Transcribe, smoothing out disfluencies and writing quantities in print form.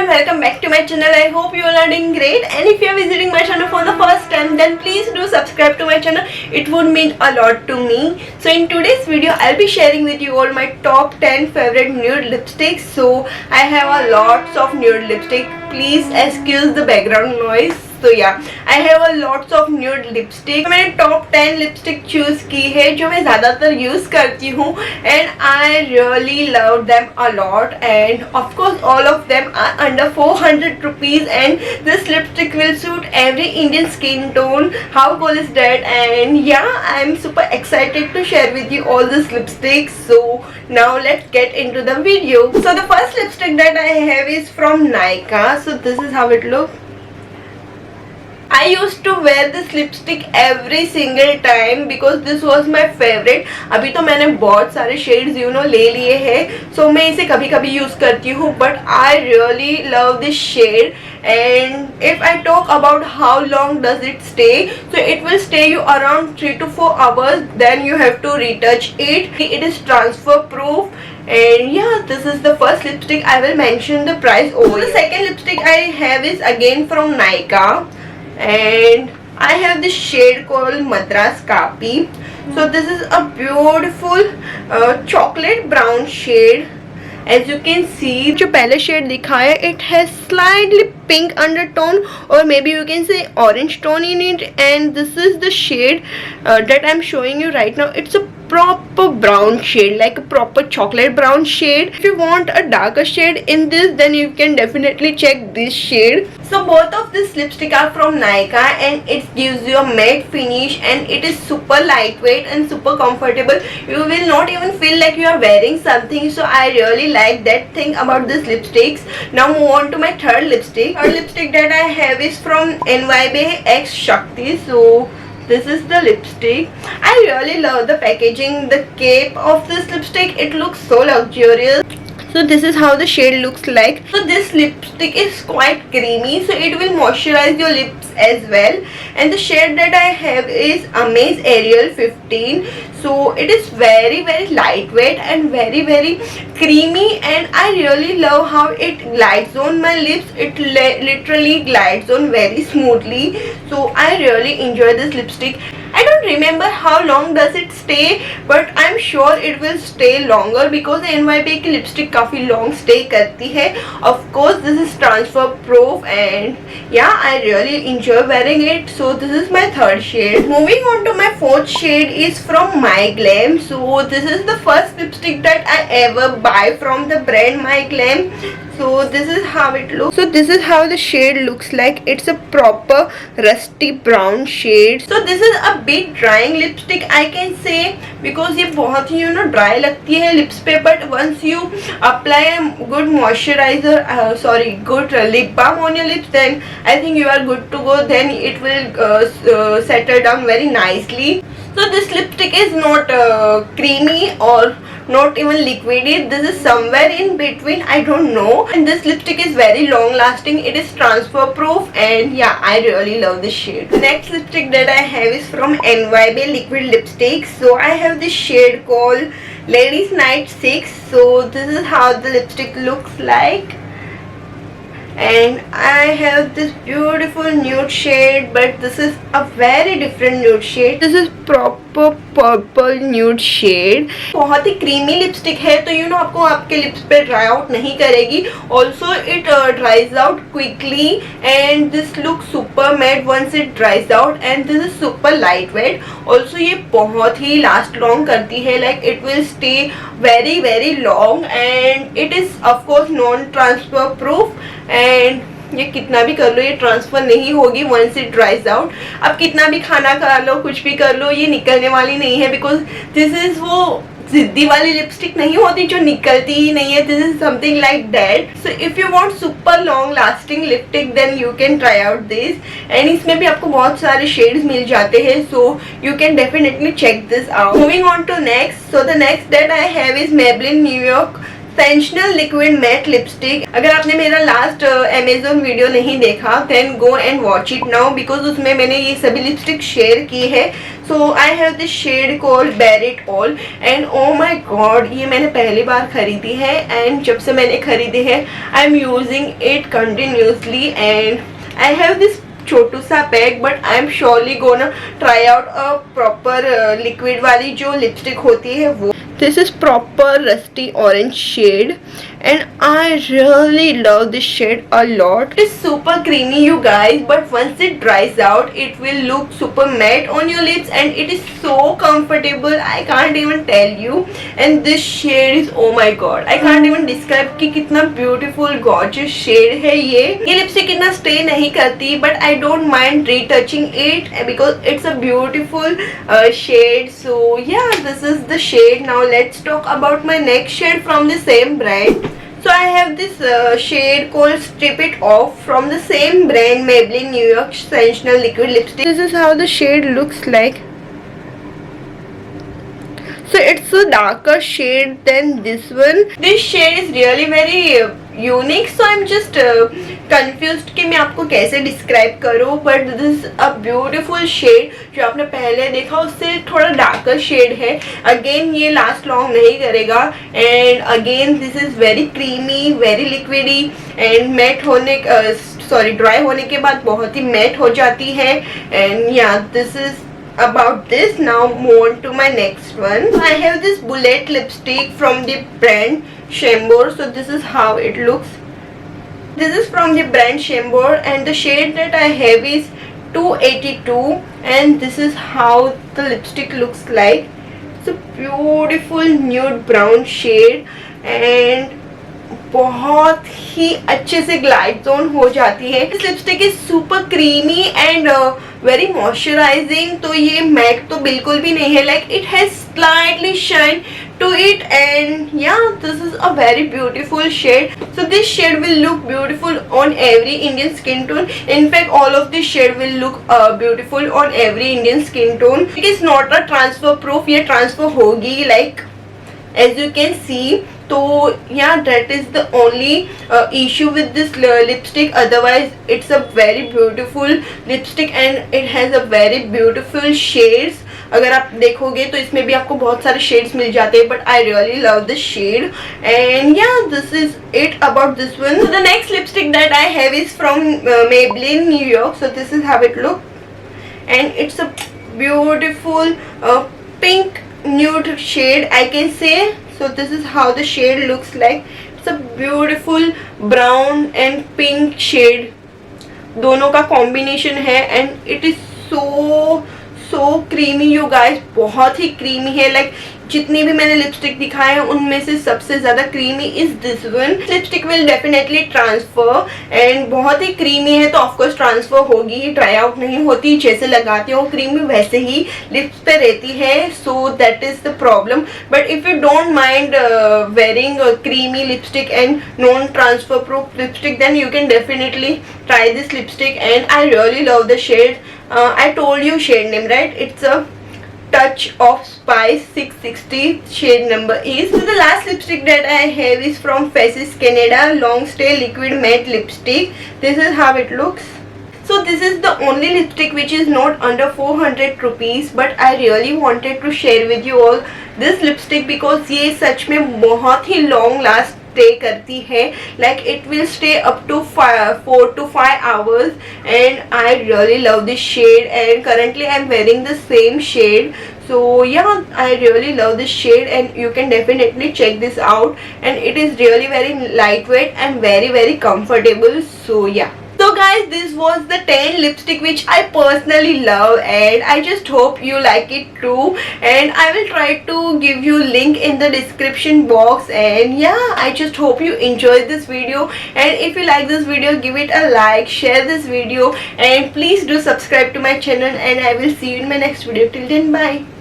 everyone, welcome back to my channel. I hope you all are doing great, and if you are visiting my channel for the first time, then please do subscribe to my channel. It would mean a lot to me. So in today's video I'll be sharing with you all my top 10 favorite nude lipsticks. So I have a lots of nude lipstick. Please excuse the background noise. तो या I have a lots of nude lipstick. मैंने top 10 lipstick choose की है जो मैं ज़्यादातर use करती हूँ, and I really love them a lot, and of course all of them are under 400 rupees, and this lipstick will suit every Indian skin tone. How cool is that? And yeah, I am super excited to share with you all these lipsticks. So now let's get into the video. So the first lipstick that I have is from Nykaa. So this is how it looks. I used to wear this lipstick every single time because this was my favorite. अभी तो मैंने बहुत सारे shades ले लिए हैं, so मैं इसे कभी कभी यूज़ करती हूँ, but I really love this shade. And if I talk about how long does it stay, so it will stay you around 3 to 4 hours. Then you have to retouch it. It is transfer proof. And yeah, this is the first lipstick. I will mention the price over. The second lipstick I have is again from Nykaa, and I have this shade called Madras Kapi. So this is a beautiful chocolate brown shade. As you can see, जो पहले shade दिखा है, it has slightly pink undertone, or maybe you can say orange tone in it, and this is the shade that I'm showing you right now. It's a proper brown shade, like a proper chocolate brown shade. If you want a darker shade in this, then you can definitely check this shade. So both of this lipstick are from Nykaa, and it gives you a matte finish, and it is super lightweight and super comfortable. You will not even feel like you are wearing something. So I really like that thing about this lipsticks. Now move on to my third lipstick. Third lipstick that I have is from NYB X Shakti. So this is the lipstick. I really love the packaging, the cape of this lipstick. It looks so luxurious. So this is how the shade looks like. So this lipstick is quite creamy, so it will moisturize your lips as well. And the shade that I have is Amaze Ariel 15. So it is very lightweight and very creamy, and I really love how it glides on my lips. It literally glides on very smoothly. So I really enjoy this lipstick. I don't remember how long does it stay, but I'm sure it will stay longer because NYB की lipstick काफी long stay करती है. Of course this is transfer proof, and yeah, I really enjoy wearing it. So this is my third shade. Moving on to my fourth shade is from My Glam. So this is the first lipstick that I ever buy from the brand My Glam. So this is how it looks. So this is how the shade looks like. It's a proper rusty brown shade. So this is a bit drying lipstick, I can say, because ये बहुत ही dry लगती है lips पे, but once you apply a good moisturizer, good lip balm on your lips, then I think you are good to go. Then it will settle down very nicely. So this lipstick is not creamy or not even liquidy. This is somewhere in between, I don't know. And this lipstick is very long lasting. It is transfer proof, and yeah, I really love this shade. The next lipstick that I have is from NYB Liquid Lipstick. So I have this shade called Ladies Night 6. So this is how the lipstick looks like. And I have this beautiful nude shade, but this is a very different nude shade. This is proper purple nude shade. बहुत ही creamy lipstick है, तो आपको आपके lips पे dry out नहीं करेगी. Also it dries out quickly, and this looks super matte once it dries out, and this is super lightweight. Also ये बहुत ही last long करती है, like it will stay very long, and it is of course non-transfer proof. And ये कितना भी कर लो, ये transfer नहीं होगी वंस इट ड्राइज आउट. अब कितना भी खाना खा लो, कुछ भी कर लो, ये निकलने वाली नहीं है, बिकॉज दिस इज वो जिद्दी वाली लिपस्टिक नहीं होती जो निकलती ही नहीं है. This is something like that. So if you want super long lasting lipstick, then you can try out this. And इसमें भी आपको बहुत सारे शेड्स मिल जाते हैं, so you can definitely check this out. Moving on to next. So the next that I have is Maybelline New York sensational liquid matte lipstick. अगर आपने मेरा लास्ट अमेजोन वीडियो नहीं देखा then go and watch it now, because उसमें मैंने ये सभी lipstick share की है। So I have this shade called bare it all and oh my God, ये मैंने पहली बार खरीदी है एंड जब से मैंने खरीदी है I am using it continuously and I have this छोटू सा pack, but I am surely gonna try out a proper liquid वाली जो लिपस्टिक होती है वो। This is proper rusty orange shade and I really love this shade a lot. It is super creamy you guys, but once it dries out it will look super matte on your lips and it is so comfortable, I can't even tell you. And this shade is, oh my god, I can't even describe कि कितना beautiful gorgeous shade है ये lipstick इतना stay नहीं करती, but I don't mind retouching it because it's a beautiful shade. So yeah, this is the shade. Now let's talk about my next shade from the same brand. So I have this shade called Strip It Off from the same brand, Maybelline New York Sensational Liquid Lipstick. This is how the shade looks like. So it's a darker shade than this one. This shade is really very unique, so I'm just confused कि मैं आपको कैसे describe करूँ, but this is a beautiful shade. जो आपने पहले देखा उससे थोड़ा डार्कर शेड है. अगेन ये लास्ट लॉन्ग नहीं करेगा and again this is very creamy, very liquidy and matte होने ड्राई होने के बाद बहुत ही मैट हो जाती है. And yeah this is about this. Now move on to my next one. I have this bullet lipstick from the brand Chambor. So this is how it looks. This is from the brand Chambor and the shade that I have is 282 and this is how the lipstick looks like. It's a beautiful nude brown shade and बहुत ही अच्छे से glide zone हो जाती है. इस lipstick is super creamy and very moisturising. तो ये mat तो बिल्कुल भी नहीं है, like it has slightly shine to it and yeah, this is a very beautiful shade. So this shade will look beautiful on every Indian skin tone. In fact all of this shade will look beautiful on every Indian skin tone. It is not a transfer proof, ये transfer होगी like as you can see. तो yeah, that is the only issue with this lipstick. Otherwise it's a very beautiful lipstick and it has a very beautiful shades. अगर आप देखोगे तो इसमें भी आपको बहुत सारे शेड्स मिल जाते हैं, but I really love this shade and yeah this is it about this one. So the next lipstick that I have is from Maybelline New York. So this is how it look and it's a beautiful pink nude shade I can say. So this is how the shade looks like. It's a beautiful brown and pink shade. दोनों का combination है and it is so creamy you guys. बहुत ही creamy है. like जितनी भी मैंने lipstick दिखाए हैं उनमें से सबसे ज़्यादा creamy is this one. Lipstick will definitely transfer and बहुत ही क्रीमी है तो ऑफकोर्स ट्रांसफर होगी, ट्राई आउट नहीं होती. जैसे लगाती हो क्रीमी वैसे ही लिप्स पे रहती है. So that is the problem. But if you don't mind wearing creamy lipstick and non transfer proof lipstick then you can definitely try this lipstick and I really love the shade. I told you shade name, right? It's a Touch of Spice 660 shade number is. So the last lipstick that I have is from Faces Canada Long Stay Liquid Matte Lipstick. This is how it looks. So this is the only lipstick which is not under 400 rupees, but I really wanted to share with you all this lipstick because ये सच में बहुत ही long last stay करती है. like it will stay up to 4 to 5 hours and I really love this shade and currently I'm wearing the same shade. So yeah, I really love this shade and you can definitely check this out and it is really very lightweight and very comfortable. So yeah. So guys, this was the 10 lipstick which I personally love and I just hope you like it too and I will try to give you link in the description box and yeah, I just hope you enjoyed this video and if you like this video give it a like, share this video and please do subscribe to my channel and I will see you in my next video. Till then, bye.